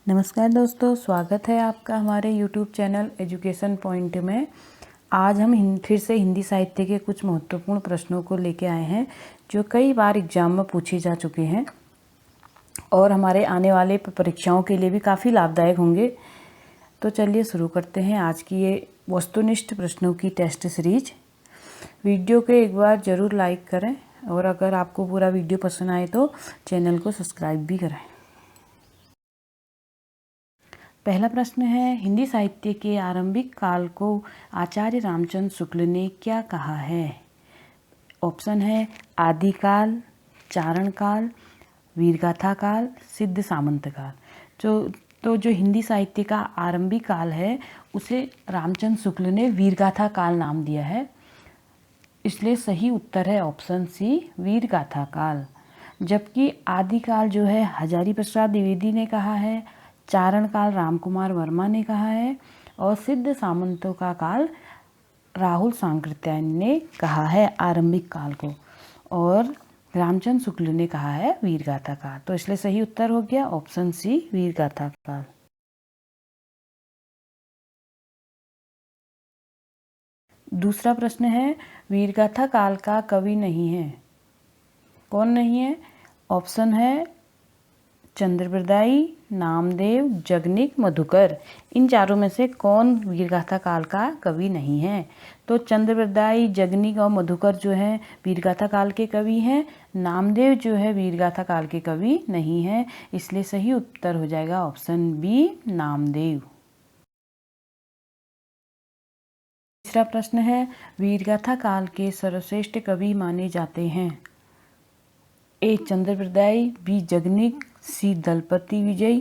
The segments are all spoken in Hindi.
नमस्कार दोस्तों, स्वागत है आपका हमारे YouTube चैनल एजुकेशन पॉइंट में। आज हम फिर से हिंदी साहित्य के कुछ महत्वपूर्ण प्रश्नों को लेके आए हैं जो कई बार एग्जाम में पूछे जा चुके हैं और हमारे आने वाले परीक्षाओं के लिए भी काफ़ी लाभदायक होंगे। तो चलिए शुरू करते हैं आज की ये वस्तुनिष्ठ प्रश्नों की टेस्ट सीरीज। वीडियो को एक बार ज़रूर लाइक करें और अगर आपको पूरा वीडियो पसंद आए तो चैनल को सब्सक्राइब भी करें। पहला प्रश्न है, हिंदी साहित्य के आरंभिक काल को आचार्य रामचंद्र शुक्ल ने क्या कहा है? ऑप्शन है आदिकाल, चारण काल, वीरगाथा काल, सिद्ध सामंत काल। जो हिंदी साहित्य का आरंभिक काल है उसे रामचंद्र शुक्ल ने वीरगाथा काल नाम दिया है, इसलिए सही उत्तर है ऑप्शन सी वीरगाथा काल। जबकि आदिकाल जो है हजारी प्रसाद द्विवेदी ने कहा है, चारण काल रामकुमार वर्मा ने कहा है और सिद्ध सामंतों का काल राहुल सांकृत्यायन ने कहा है आरंभिक काल को, और रामचंद्र शुक्ल ने कहा है वीरगाथा काल। तो इसलिए सही उत्तर हो गया ऑप्शन सी वीरगाथा काल। दूसरा प्रश्न है, वीरगाथा काल का कवि नहीं है, कौन नहीं है? ऑप्शन है चंद्रप्रदायी, नामदेव, जगनिक, मधुकर। इन चारों में से कौन वीरगाथा काल का कवि नहीं है? तो चंद्रप्रदायी, जगनिक और मधुकर जो है वीरगाथा काल के कवि हैं। नामदेव जो है वीरगाथा काल के कवि नहीं है, इसलिए सही उत्तर हो जाएगा ऑप्शन बी नामदेव। तीसरा प्रश्न है, वीरगाथा काल के सर्वश्रेष्ठ कवि माने जाते हैं? ए चंद्रप्रदायी, बी जगनिक, सी दलपति विजय,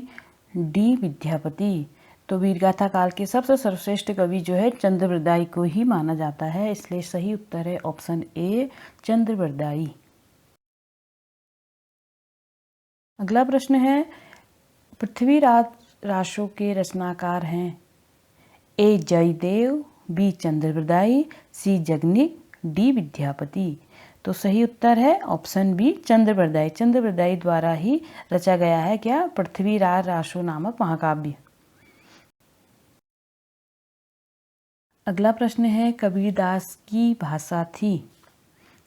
डी विद्यापति। तो वीरगाथा काल के सबसे सर्वश्रेष्ठ कवि जो है चंद्रप्रदायी को ही माना जाता है, इसलिए सही उत्तर है ऑप्शन ए चंद्रप्रदायी। अगला प्रश्न है, पृथ्वीराज रासो के रचनाकार हैं? ए जयदेव, बी चंद्रप्रदायी, सी जगनिक, डी विद्यापति। तो सही उत्तर है ऑप्शन बी चंद्रप्रदायी। चंद्रप्रदायी द्वारा ही रचा गया है क्या? पृथ्वीराज रासो नामक महाकाव्य। अगला प्रश्न है, कबीरदास की भाषा थी,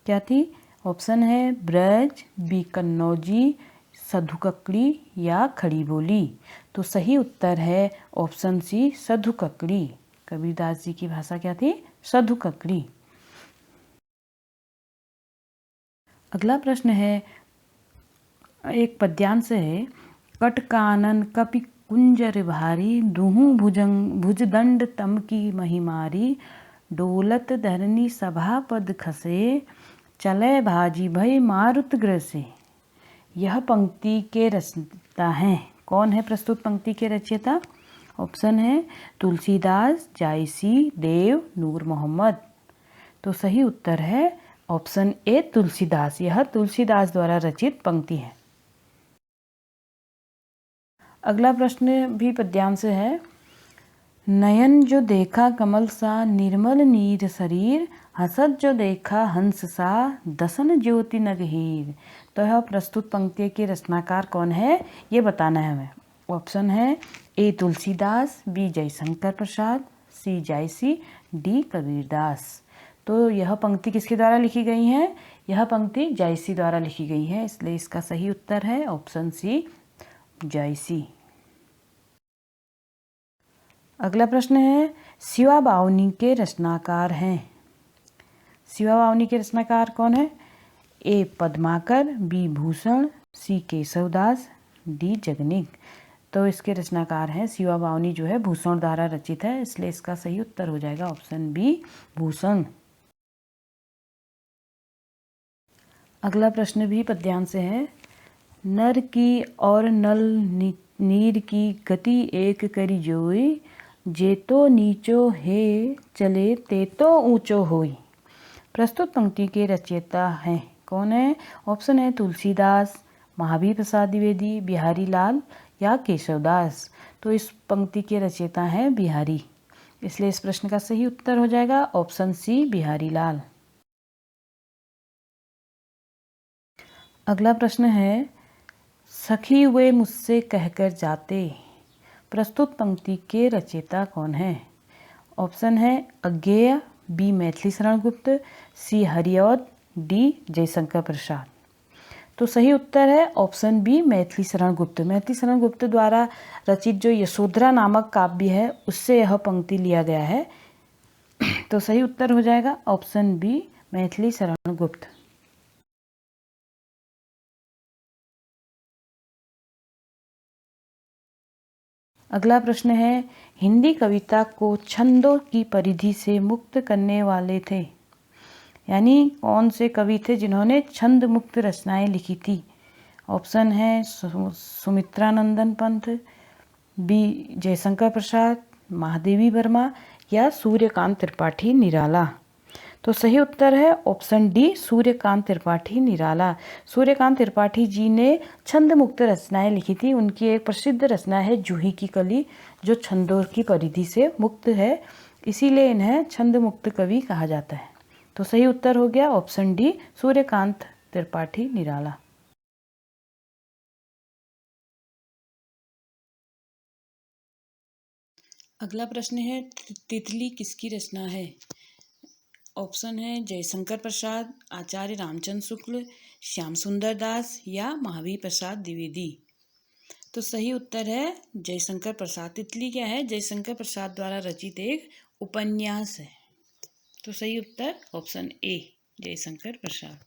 क्या थी? ऑप्शन है ब्रज, बी कन्नौजी, सधुककड़ी या खड़ी बोली। तो सही उत्तर है ऑप्शन सी सधुककड़ी। कबीरदास जी की भाषा क्या थी? सधुककड़ी। अगला प्रश्न है, एक पद्यांश है, कट कानन कपि कुंजर भारी, दुहु भुजदंड तम की महिमारी, डोलत धरनी सभा पद खसे, चले भाजी भय मारुत ग्रसे। यह पंक्ति के रचयिता हैं, कौन है प्रस्तुत पंक्ति के रचयिता? ऑप्शन है तुलसीदास, जायसी, देव, नूर मोहम्मद। तो सही उत्तर है ऑप्शन ए तुलसीदास। यह तुलसीदास द्वारा रचित पंक्ति है। अगला प्रश्न भी पद्यांश है, नयन जो देखा कमल सा, निर्मल नीर शरीर, हसत जो देखा हंस सा, दसन ज्योति नगहीर। तो यह प्रस्तुत पंक्ति के रचनाकार कौन है ये बताना है हमें। ऑप्शन है ए तुलसीदास, बी जयशंकर प्रसाद, सी जायसी, डी कबीरदास। तो यह पंक्ति किसके द्वारा लिखी गई है? यह पंक्ति जायसी द्वारा लिखी गई है, इसलिए इसका सही उत्तर है ऑप्शन सी जायसी। अगला प्रश्न है, शिवा बावनी के रचनाकार हैं? शिवा बावनी के रचनाकार कौन है? ए पद्माकर, बी भूषण, सी केशवदास, डी जगनिक। तो इसके रचनाकार हैं शिवा बावनी जो है भूषण द्वारा रचित है, इसलिए इसका सही उत्तर हो जाएगा ऑप्शन बी भूषण। अगला प्रश्न भी पद्यांश से है, नर की और नल नीर की गति एक करी जोई, जे तो नीचो है चले ते तो ऊंचो होई। प्रस्तुत पंक्ति के रचयिता हैं, कौन है? ऑप्शन है तुलसीदास, महावीर प्रसाद द्विवेदी, बिहारी लाल या केशवदास। तो इस पंक्ति के रचयिता हैं बिहारी, इसलिए इस प्रश्न का सही उत्तर हो जाएगा ऑप्शन सी बिहारी लाल। अगला प्रश्न है, सखी वे मुझसे कहकर जाते, प्रस्तुत पंक्ति के रचयिता कौन है? ऑप्शन है अज्ञेय, बी मैथिली शरण गुप्त, सी हरिऔध, डी जयशंकर प्रसाद। तो सही उत्तर है ऑप्शन बी मैथिली शरण गुप्त। मैथिली शरण गुप्त द्वारा रचित जो यशोधरा नामक काव्य है उससे यह पंक्ति लिया गया है। तो सही उत्तर हो जाएगा ऑप्शन बी मैथिली शरण गुप्त। अगला प्रश्न है हिंदी कविता को छंदों की परिधि से मुक्त करने वाले थे, यानी कौन से कवि थे जिन्होंने छंद मुक्त रचनाएं लिखी थी? ऑप्शन है सुमित्रानंदन पंत, बी जयशंकर प्रसाद, महादेवी वर्मा या सूर्यकांत त्रिपाठी निराला। तो सही उत्तर है ऑप्शन डी सूर्यकांत त्रिपाठी निराला। सूर्यकांत त्रिपाठी जी ने छंद मुक्त रचनाएं लिखी थी। उनकी एक प्रसिद्ध रचना है जूही की कली, जो छंदों की परिधि से मुक्त है, इसीलिए इन्हें छंद मुक्त कवि कहा जाता है। तो सही उत्तर हो गया ऑप्शन डी सूर्यकांत त्रिपाठी निराला। अगला प्रश्न है तितली किसकी रचना है? ऑप्शन है जयशंकर प्रसाद, आचार्य रामचंद्र शुक्ल, श्याम सुंदर दास या महावीर प्रसाद द्विवेदी। तो सही उत्तर है जयशंकर प्रसाद। तितली क्या है? जयशंकर प्रसाद द्वारा रचित एक उपन्यास है। तो सही उत्तर ऑप्शन ए जयशंकर प्रसाद।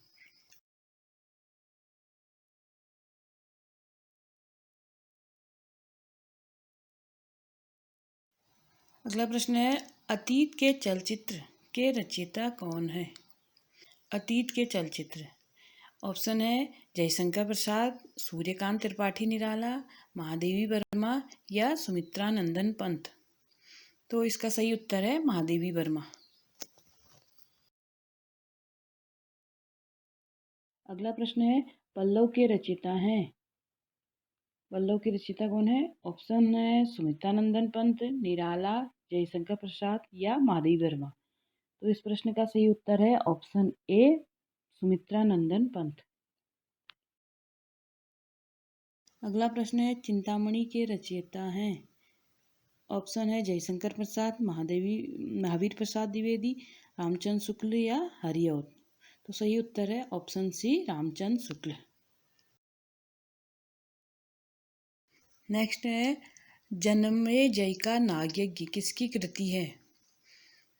अगला प्रश्न है अतीत के चलचित्र के रचयिता कौन है? अतीत के चलचित्र ऑप्शन है जयशंकर प्रसाद, सूर्यकांत त्रिपाठी निराला, महादेवी वर्मा या सुमित्रानंदन पंत। तो इसका सही उत्तर है महादेवी वर्मा। अगला प्रश्न है पल्लव के रचयिता हैं। पल्लव के रचयिता कौन है? ऑप्शन है सुमित्रानंदन पंत, निराला, जयशंकर प्रसाद या महादेवी वर्मा। तो इस प्रश्न का सही उत्तर है ऑप्शन ए सुमित्रानंदन पंत। अगला प्रश्न है चिंतामणि के रचयिता हैं। ऑप्शन है जयशंकर प्रसाद, महावीर प्रसाद द्विवेदी, रामचंद्र शुक्ल या हरिऔध। तो सही उत्तर है option C Ramchandra Shukla. Next है जन्मेजय का नागयज्ञ किसकी कृति है?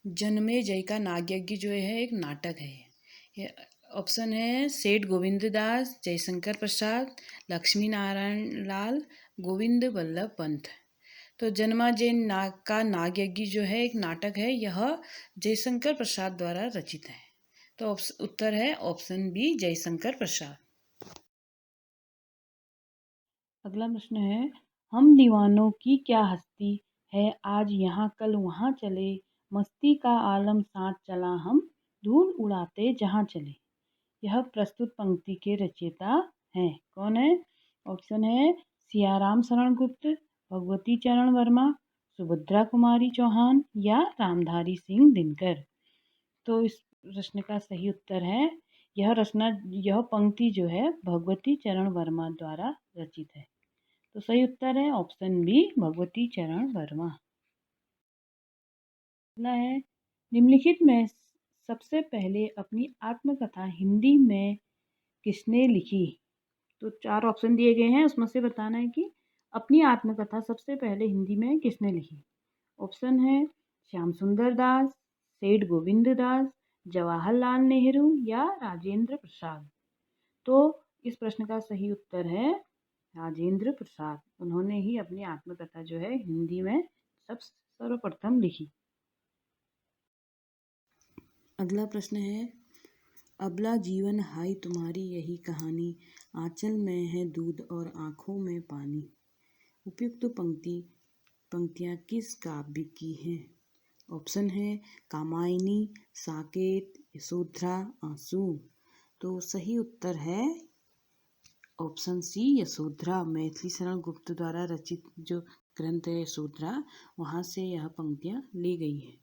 जन्मेजय का नागयज्ञ जो है एक नाटक है। ऑप्शन है सेठ गोविंद दास, जयशंकर प्रसाद, लक्ष्मी नारायण लाल, गोविंद वल्लभ पंत। तो जन्मेजय का नागयज्ञ जो है एक नाटक है, यह जयशंकर प्रसाद द्वारा रचित है। तो उत्तर है ऑप्शन बी जयशंकर प्रसाद। अगला प्रश्न है हम दीवानों की क्या हस्ती है, आज यहाँ कल वहाँ चले, मस्ती का आलम साथ चला हम, धूल उड़ाते जहाँ चले। यह प्रस्तुत पंक्ति के रचयिता हैं। कौन है? ऑप्शन है सियाराम शरण गुप्त, भगवती चरण वर्मा, सुभद्रा कुमारी चौहान या रामधारी सिंह दिनकर। तो इस प्रश्न का सही उत्तर है यह पंक्ति जो है भगवती चरण वर्मा द्वारा रचित है। तो सही उत्तर है ऑप्शन बी भगवती चरण वर्मा। अगला है निम्नलिखित में सबसे पहले अपनी आत्मकथा हिंदी में किसने लिखी? तो 4 ऑप्शन दिए गए हैं, उसमें से बताना है कि अपनी आत्मकथा सबसे पहले हिंदी में किसने लिखी। ऑप्शन है श्याम सुंदर दास, सेठ गोविंद दास, जवाहरलाल नेहरू या राजेंद्र प्रसाद। तो इस प्रश्न का सही उत्तर है राजेंद्र प्रसाद। उन्होंने ही अपनी आत्मकथा जो है हिंदी में सर्वप्रथम लिखी। अगला प्रश्न है अबला जीवन हाय तुम्हारी यही कहानी, आंचल में है दूध और आँखों में पानी। उपयुक्त पंक्तियाँ किस काव्य की हैं? ऑप्शन है कामायनी, साकेत, यशोधरा, आंसू। तो सही उत्तर है ऑप्शन सी यशोधरा। मैथिली शरण गुप्त द्वारा रचित जो ग्रंथ है यशोधरा, वहाँ से यह पंक्तियाँ ली गई हैं।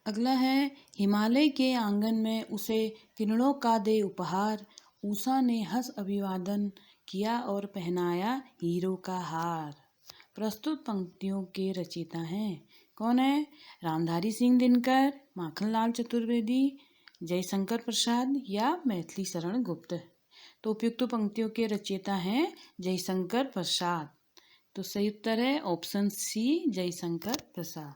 अगला है हिमालय के आंगन में उसे किरणों का दे उपहार, उषा ने हंस अभिवादन किया और पहनाया हीरो का हार। प्रस्तुत पंक्तियों के रचयिता हैं। कौन है? रामधारी सिंह दिनकर, माखनलाल चतुर्वेदी, जयशंकर प्रसाद या मैथिली शरण गुप्त। तो उपयुक्त पंक्तियों के रचयिता हैं जयशंकर प्रसाद। तो सही उत्तर है ऑप्शन सी, जयशंकर प्रसाद।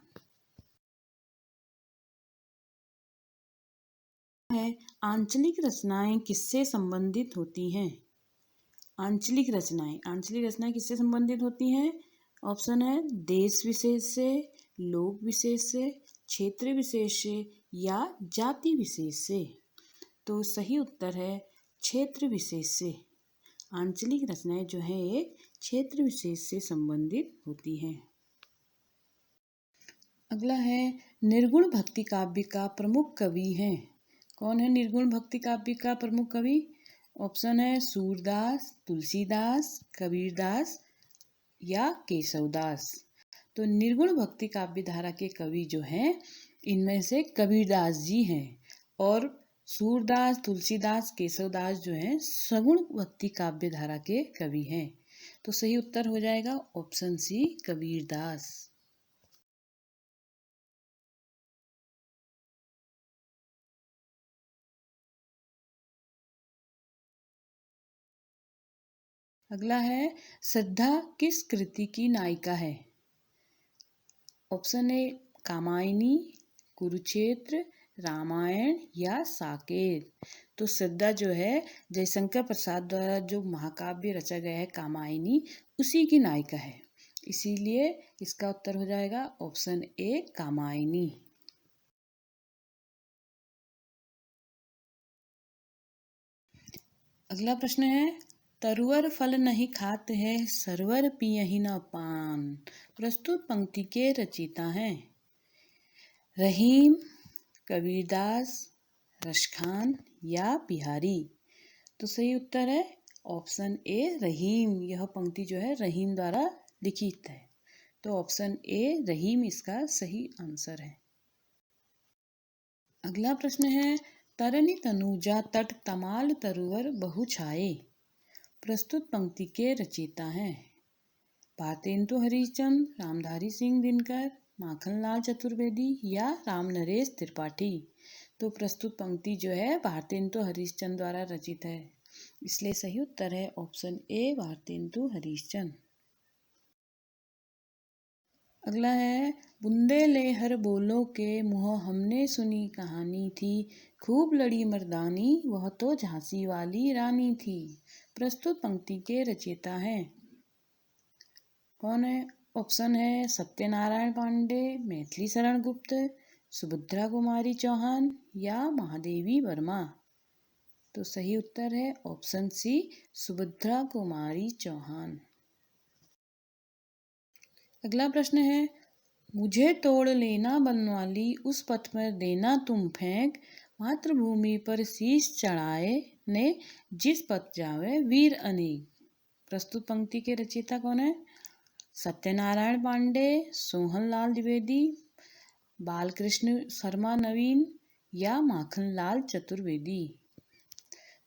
आंचलिक रचनाएं किससे संबंधित होती हैं? आंचलिक रचनाएं किससे संबंधित होती हैं? ऑप्शन है देश विशेष से, लोक विशेष से, क्षेत्र विशेष से या जाति विशेष से। तो सही उत्तर है क्षेत्र विशेष से। आंचलिक रचनाएं जो है एक क्षेत्र विशेष से संबंधित होती हैं। अगला है निर्गुण भक्ति काव्य का प्रमुख कवि है। कौन है निर्गुण भक्ति काव्य का प्रमुख कवि? ऑप्शन है सूरदास, तुलसीदास, कबीरदास या केशवदास। तो निर्गुण भक्ति काव्य धारा के कवि जो हैं इनमें से कबीरदास जी हैं और सूरदास, तुलसीदास, केशवदास जो हैं सगुण भक्ति काव्य धारा के कवि हैं। तो सही उत्तर हो जाएगा ऑप्शन सी, कबीरदास। अगला है श्रद्धा किस कृति की नायिका है? ऑप्शन ए कामायनी, कुरुक्षेत्र, रामायण या साकेत। तो श्रद्धा जो है जयशंकर प्रसाद द्वारा जो महाकाव्य रचा गया है कामायनी, उसी की नायिका है, इसीलिए इसका उत्तर हो जाएगा ऑप्शन ए, कामायनी। अगला प्रश्न है तरुवर फल नहीं खाते हैं, सरवर पियहि न पान। प्रस्तुत पंक्ति के रचयिता हैं रहीम, कबीरदास, रसखान या बिहारी। तो सही उत्तर है ऑप्शन ए, रहीम। यह पंक्ति जो है रहीम द्वारा लिखित है, तो ऑप्शन ए, रहीम इसका सही आंसर है। अगला प्रश्न है तरनी तनुजा तट तमाल तरुवर बहु छाए। प्रस्तुत पंक्ति के रचयिता हैं भारतेंदु हरिश्चंद्र, रामधारी सिंह दिनकर, माखनलाल चतुर्वेदी या रामनरेश त्रिपाठी। तो प्रस्तुत पंक्ति जो है भारतेंदु हरिश्चंद्र द्वारा रचित है, इसलिए सही उत्तर है ऑप्शन ए, भारतेंदु हरिश्चंद्र। अगला है बुंदे लेहर बोलो के मुँह हमने सुनी कहानी थी, खूब लड़ी मर्दानी वह तो झांसी वाली रानी थी। प्रस्तुत पंक्ति के रचयिता हैं कौन है? ऑप्शन है सत्यनारायण पांडे, मैथिली शरण गुप्त, सुभद्रा कुमारी चौहान या महादेवी वर्मा। तो सही उत्तर है ऑप्शन सी, सुभद्रा कुमारी चौहान। अगला प्रश्न है मुझे तोड़ लेना बनवाली उस पथ पर देना तुम फेंक, मातृभूमि पर शीश चढ़ाए ने जिस पथ जावे वीर अनेक। प्रस्तुत पंक्ति के रचयिता कौन है? सत्यनारायण पांडे, सोहनलाल द्विवेदी, बालकृष्ण शर्मा नवीन या माखनलाल चतुर्वेदी।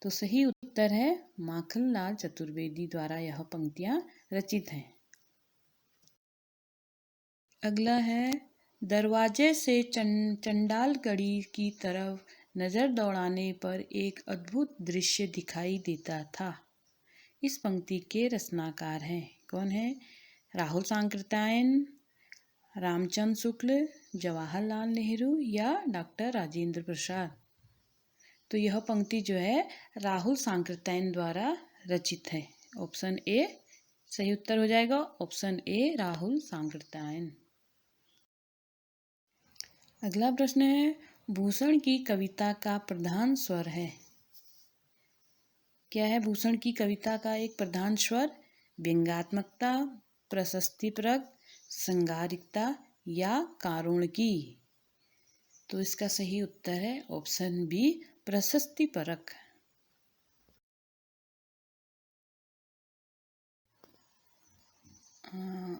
तो सही उत्तर है माखनलाल चतुर्वेदी द्वारा यह पंक्तियां रचित हैं। अगला है दरवाजे से चंडालगढ़ी की तरफ नज़र दौड़ाने पर एक अद्भुत दृश्य दिखाई देता था। इस पंक्ति के रचनाकार हैं कौन है? राहुल सांकृत्यायन, रामचंद्र शुक्ल, जवाहरलाल नेहरू या डॉक्टर राजेंद्र प्रसाद। तो यह पंक्ति जो है राहुल सांकृत्यायन द्वारा रचित है, ऑप्शन ए सही उत्तर हो जाएगा, ऑप्शन ए, राहुल सांकृत्यायन। अगला प्रश्न है भूषण की कविता का प्रधान स्वर है। क्या है भूषण की कविता का एक प्रधान स्वर? व्यंग्यात्मकता, प्रशस्तिपरक, श्रृंगारिकता या कारुणिकी। तो इसका सही उत्तर है ऑप्शन बी, प्रशस्तिपरक।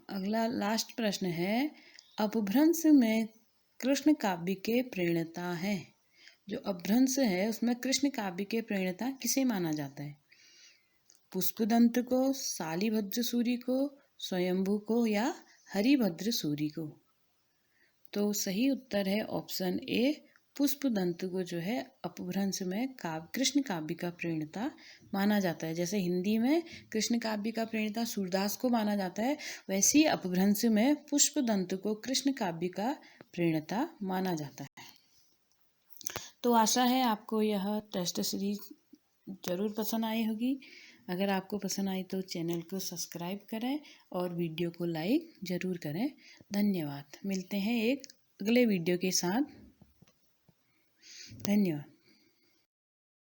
अगला लास्ट प्रश्न है अपभ्रंश में कृष्ण काव्य के प्रणेता हैं। जो अपभ्रंश है उसमें कृष्ण काव्य के प्रणेता किसे माना जाता है? पुष्पदंत को, शालिभद्र सूरि को, स्वयंभू को या हरिभद्र सूरि को? तो सही उत्तर है ऑप्शन ए, पुष्पदंत को जो है अपभ्रंश में कृष्ण काव्य का प्रणेता माना जाता है। जैसे हिंदी में कृष्ण काव्य का प्रणेता सूरदास को माना जाता है, वैसे ही अपभ्रंश में पुष्पदंत को कृष्ण काव्य का प्रणेता माना जाता है। तो आशा है आपको यह टेस्ट सीरीज ज़रूर पसंद आई होगी। अगर आपको पसंद आई तो चैनल को सब्सक्राइब करें और वीडियो को लाइक ज़रूर करें। धन्यवाद। मिलते हैं एक अगले वीडियो के साथ। धन्यवाद।